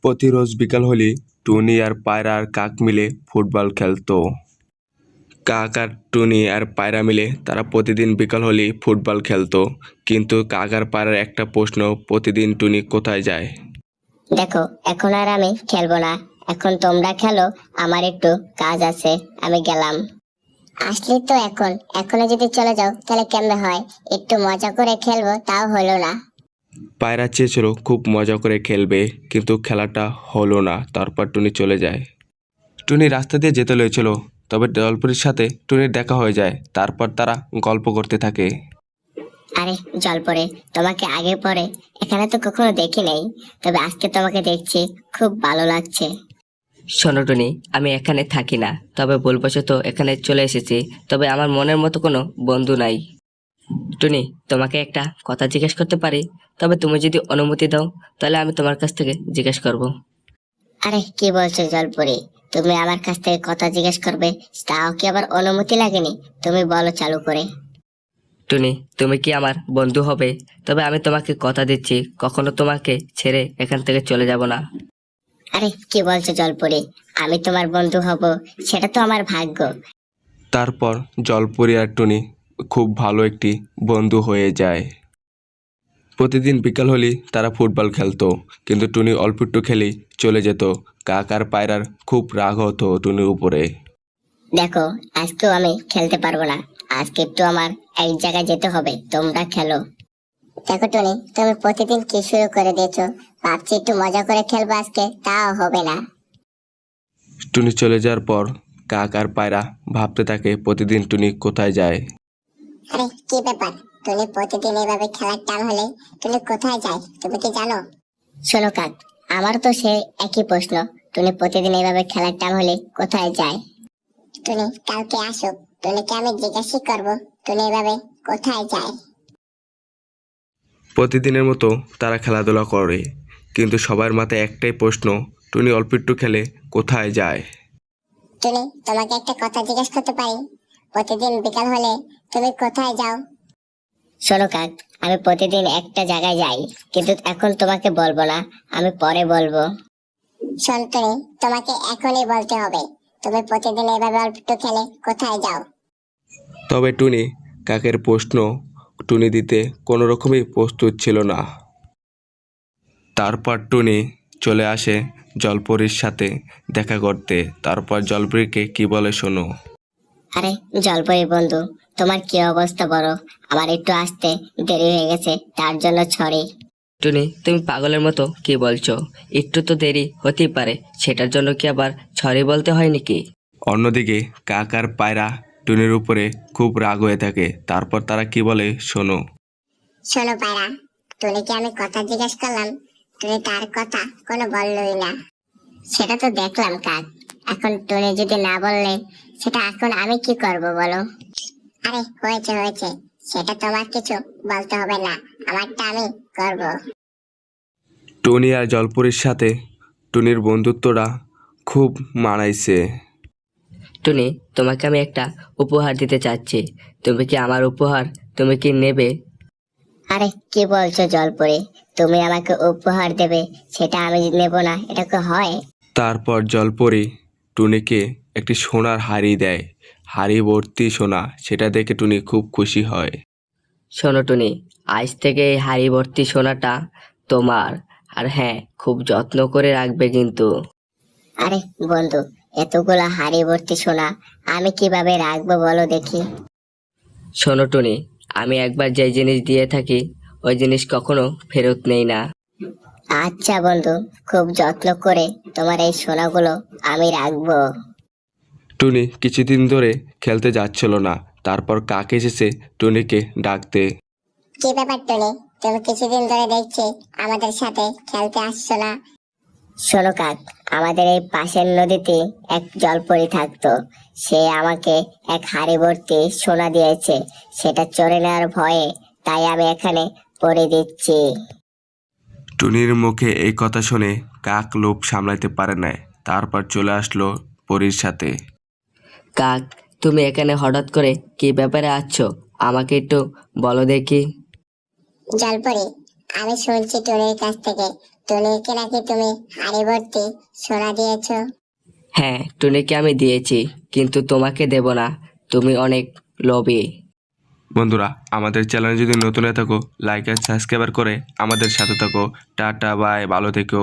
প্রতি রোজ বিকাল হলে টুনি আর পায়রা আর কাক মিলে ফুটবল খেলতো। কাক আর টুনি আর পায়রা মিলে তারা প্রতিদিন বিকাল হলেই ফুটবল খেলতো। কিন্তু কাক আর পায়রার একটা প্রশ্ন, প্রতিদিন টুনি কোথায় যায়? দেখো, এখন আর আমি খেলবো না। এখন তোমরা খেলো, আমার একটু কাজ আছে, আমি গেলাম। আসলে তো এখনো যদি চলে যাও তাহলে কেমনে হয়? একটু মজা করে খেলবো, তাও হলো না। পায়রা চেয়েছিল খুব মজা করে খেলবে, কিন্তু খেলাটা হলো না। তারপর টুনি চলে যায়। টুনি রাস্তা দিয়ে যেতে লেগেছিল, তবে জলপরীর সাথে টুনির দেখা হয়ে যায়। তারপর তারা গল্প করতে থাকে। আরে জলপরি, তোমাকে আগে পরে এখানে তো কখনো দেখি নাই, তবে আজকে তোমাকে দেখছি, খুব ভালো লাগছে। শোনো টুনি, আমি এখানে থাকি না, তবে ভুলবশত এখানে চলে এসেছি। তবে আমার মনের মতো কোনো বন্ধু নাই। টুনি, তোমাকে একটা কথা জিজ্ঞেস করতে পারি? তবে তুমি যদি অনুমতি দাও তাহলে আমি তোমার কাছ থেকে জিজ্ঞেস করব। আরে কি বলছো জলপরি, তুমি আমার কাছ থেকে কথা জিজ্ঞেস করবে? তাও কি আবার অনুমতি লাগেনি? তুমি বলো চালু করে। টুনি, তুমি কি আমার বন্ধু হবে? তবে আমি তোমাকে কথা দিচ্ছি, কখনো তোমাকে ছেড়ে এখান থেকে চলে যাব না। আরে কি বলছো জলপরি, আমি তোমার বন্ধু হব? সেটা তো আমার ভাগ্য। তারপর জলপরি আর টুনি খুব ভালো একটি বন্ধু হয়ে যায়। প্রতিদিন বিকাল হলেই তারা ফুটবল খেলতো, কিন্তু টুনি অল্প একটু খেলেই চলে যেত। কাক আর পায়রার খুব রাগ হতো টুনির উপরে। দেখো, আজকেও আমি খেলতে পারবো না। আজকে একটু আমার এক জায়গায় যেতে হবে, তোমরা খেলো। দেখো টনি, তুমি প্রতিদিন কি শুরু করে দিয়েছো? ভাবছি একটু মজা করে খেলবো, আজকে তাও হবে না। টুনি চলে যাওয়ার পর কাক আর পায়রা ভাবতে থাকে প্রতিদিন টুনি কোথায় যায়। আরে কি ব্যাপার, টনি প্রতিদিন এভাবে খেলার টান হলে টনি কোথায় যায় তুমি কি জানো? শোনো কাক, আমার তো সে একই প্রশ্ন। টনি প্রতিদিন এইভাবে খেলার টান হলে কোথায় যায়? টনি কালকে আসুক, টনিকে আমি জিজ্ঞাসা করবো টনি এভাবে কোথায় যায়। প্রতিদিনের মতো তারা খেলাধুলা করে, কিন্তু সবার মাথায় একটাই প্রশ্ন, টুনি অল্প একটু খেলে কোথায় যায়। টনি, তোমাকে একটা কথা জিজ্ঞেস করতে পারি? প্রতিদিন বিকাল হলে তুমি কোথায় যাও? শোনো কাক, আমি প্রতিদিন একটা জায়গায় যাই, কিন্তু এখন তোমাকে বলবো না, আমি পরে বলবো। শোন টনি, তোমাকে এখনই বলতে হবে, তুমি প্রতিদিন এভাবে অল্প একটু খেলে কোথায় যাও? তবে টুনি কাকের প্রশ্ন টুনি দিতে কোনো রকমই প্রস্তুত ছিল না। তারপর টুনি চলে আসে জলপরীর সাথে দেখা করতে। তারপর জলপরীকে কি বলে শোনো। আরে জলপরি বন্ধু, তোমার কি অবস্থা বড়? আমার একটু আসতে দেরি হয়ে গেছে, তার জন্য সরি। টুনি, তুমি পাগলের মতো কি বলছো? একটু তো দেরি হতেই পারে, সেটার জন্য কি আবার সরি বলতে হয় নাকি? অন্যদিকে কাক আর পায়রা টুনির উপরে খুব রাগ হয়ে থাকে। তারপর তারা কি বলে শোনো। শোনো পায়রা, টুনিকে আমি কথা জিজ্ঞেস করলাম, টুনি তার কথা কোনো বললই না। সেটা তো দেখলাম কাক, এখন টুনি যদি না বললে সেটা এখন আমি কি করব বলো? আরে হয়েছে হয়েছে, সেটা তোমার কিছু বলতে হবে না, আমারটা আমি করব। টুনি আর জলপরীর সাথে টুনির বন্ধুত্বটা খুব মানাইছে। টুনি, তোমাকে আমি একটা উপহার দিতে চাচ্ছি, তুমি কি আমার উপহার তুমি কি নেবে? আরে কি বলছো জলপরি, তুমি আমাকে উপহার দেবে, সেটা আমি নেব না, এটা কি হয়? তারপর জলপরী টুনিকে একটি সোনার হাড়ি দেয়, হাড়ি ভর্তি সোনা। সেটা দেখে টুনি খুব খুশি হয়। শোনো টুনি, আজ থেকে এই হাঁড়ি ভর্তি সোনাটা তোমার। আর হ্যাঁ, খুব যত্ন করে রাখবে কিন্তু। আরে বন্ধু, এতগুলা হাড়ি ভর্তি সোনা আমি কিভাবে রাখবো বলো দেখি? শোনো টুনি, আমি একবার যে জিনিস দিয়ে থাকি ওই জিনিস কখনো ফেরত নেই না। আচ্ছা বন্ধু, খুব যত্ন করে তোমার এই সোনাগুলো আমি রাখবো। টুনি কিছুদিন ধরে খেলতে যাচ্ছিল না। তারপর কাক এসেছে টুনিকে ডাকতে। কি ব্যাপার টনি, তুমি কিছুদিন ধরে দেখছি আমাদের সাথে খেলতে আসছো না? শোনো কাক, আমাদের এই পাশের নদীতে এক জলপরি থাকতো। সে আমাকে এক হাড়ি ভর্তি সোনা দিয়েছে, সেটা চোরে নেওয়ার ভয়ে তাই আমি এখানে পরে দিচ্ছি। টুনির মুখে এই কথা শুনে কাক লোভ সামলাতে পারে না। তারপর চলে আসলো পরীর সাথে। কাক, তুমি এখানে হঠাৎ করে কি ব্যাপারে আসছো? আমাকে একটু বলো দেখি। জলপরি, আমি শুনছি টুনির কাছ থেকে টুনিকে নাকি তুমি হাড়ি ভর্তি সোনা দিয়েছো। হ্যাঁ, টুনিকে আমি দিয়েছি, কিন্তু তোমাকে দেব না। তুমি অনেক লোভী। বন্ধুরা, আমাদের চ্যানেলে যদি নতুন হয়ে থাকো, লাইক আর সাবস্ক্রাইব করে আমাদের সাথে থাকো। টাটা বাই, ভালো থেকো।